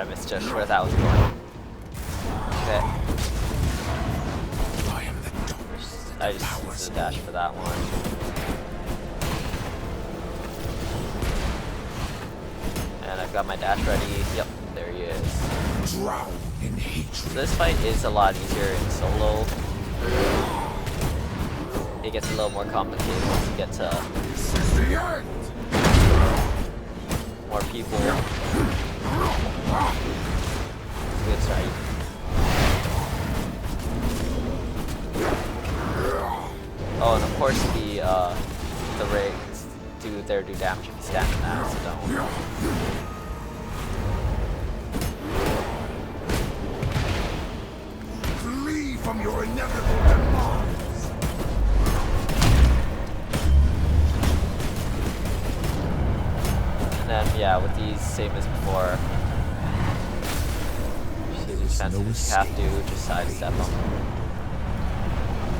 I misjudged where that was going. Okay. I just used the dash for that one. And I've got my dash ready. Yep, there he is. Drown in hatred. So this fight is a lot easier in solo. It gets a little more complicated once you get to This is the end. more people. Good start. Oh, and of course the rigs do damage if you stand in that, so don't. Flee from your inevitable demise. And then yeah, with these same as before. You see the defenses you have to just sidestep them.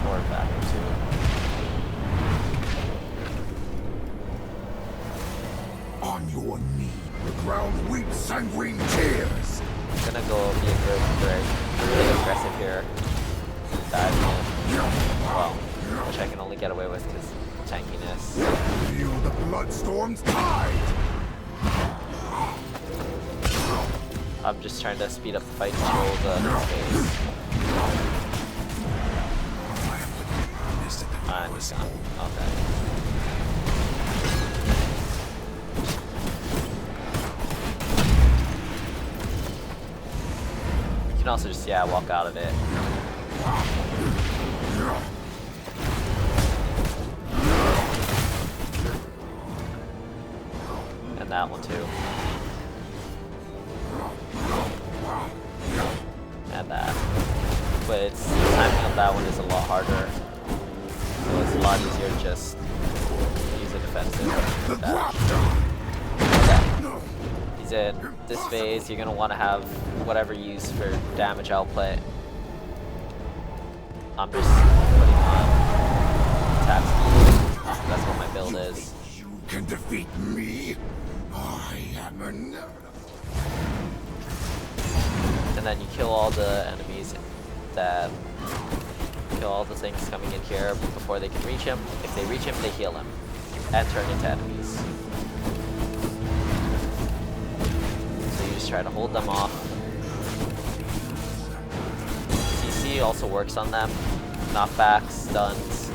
Forward back into. On your knee, the ground weeps sanguine tears. I'm gonna go be very aggressive here. Dive in. Well, which I can only get away with because tankiness. Feel the bloodstorm's tide. I'm just trying to speed up the fight to show the space. I'm just gone. Okay. You can also just, yeah, walk out of it. And that one too. And that. But it's, the timing of that one is a lot harder. So it's a lot easier to just use a defensive dash. Okay. He's in this phase, you're gonna want to have whatever you use for damage output. I'm just putting on attack speed. That's what my build is. You can defeat me. I am inevitable. And then you kill all the enemies that kill all the things coming in here before they can reach him. If they reach him, they heal him and turn into enemies. So you just try to hold them off. CC also works on them. Knockbacks, stuns.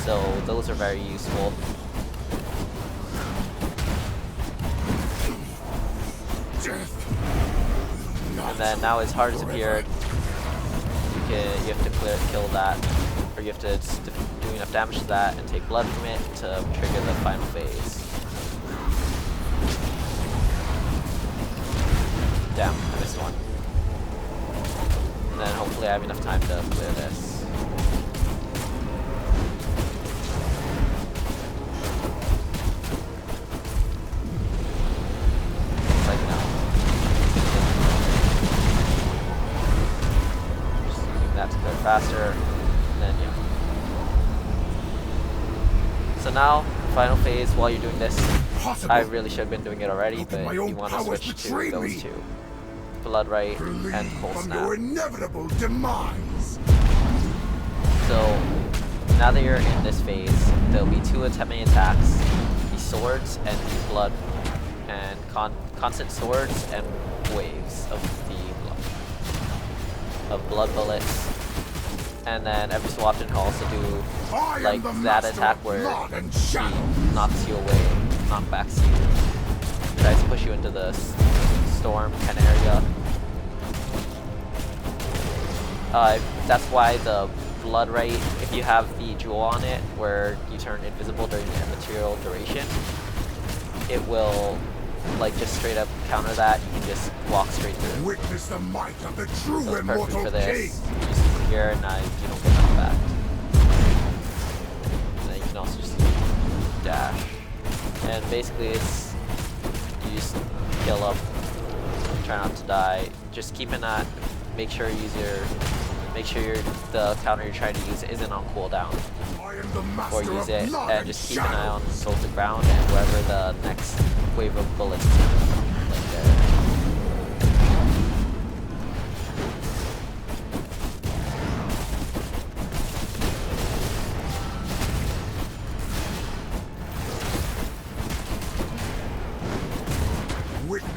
So those are very useful. And then now as hard as appeared, you have to kill that, or you have to do enough damage to that and take blood from it to trigger the final phase. Damn, I missed one. And then hopefully I have enough time to clear this. Looks like no. That to go faster, and then yeah. So now, final phase, while you're doing this, I really should have been doing it already, but you want to switch to those two. Blood Right and Cold from Snap. your inevitable demise. So, now that you're in this phase, there'll be two attempting attacks, the swords and the blood, and constant swords and waves of blood bullets. And then every so often he'll also do like that attack where he knocks you away, knockbacks you, tries to push you into the storm kind of area. That's why the Blood Right, if you have the jewel on it where you turn invisible during the material duration, it will like just straight up counter that. You can just walk straight through. Witness the might of the true So it's perfect immortal for this. king. You just use here and you don't get knocked back. And then you can also just dash. And basically it's, you just kill up, try not to die. Just keep an eye, make sure the counter you're trying to use isn't on cooldown. I am the master Or use it, of blood and just keep an eye on shadows. both the ground and wherever the next wave of bullets is. Like there.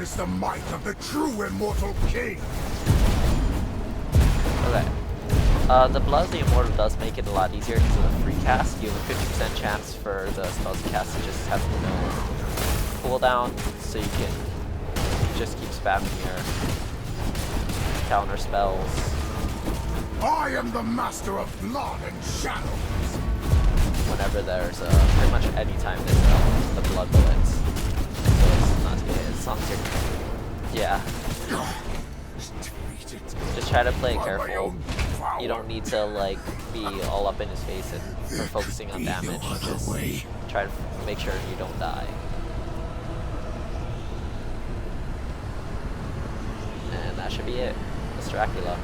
Witness the might of the true immortal king. Okay. The Blood of the Immortal does make it a lot easier because of the free cast. You have a 50% chance for the spells you cast to just have no cooldown, so you can just keep spamming your counter spells. I am the master of blood and shadows. Whenever there's pretty much any time there's the blood bullets. So it's not as long as you're, yeah. Just try to play careful. You don't need to like be all up in his face and for focusing on damage. Just try to make sure you don't die. And that should be it. That's Dracula.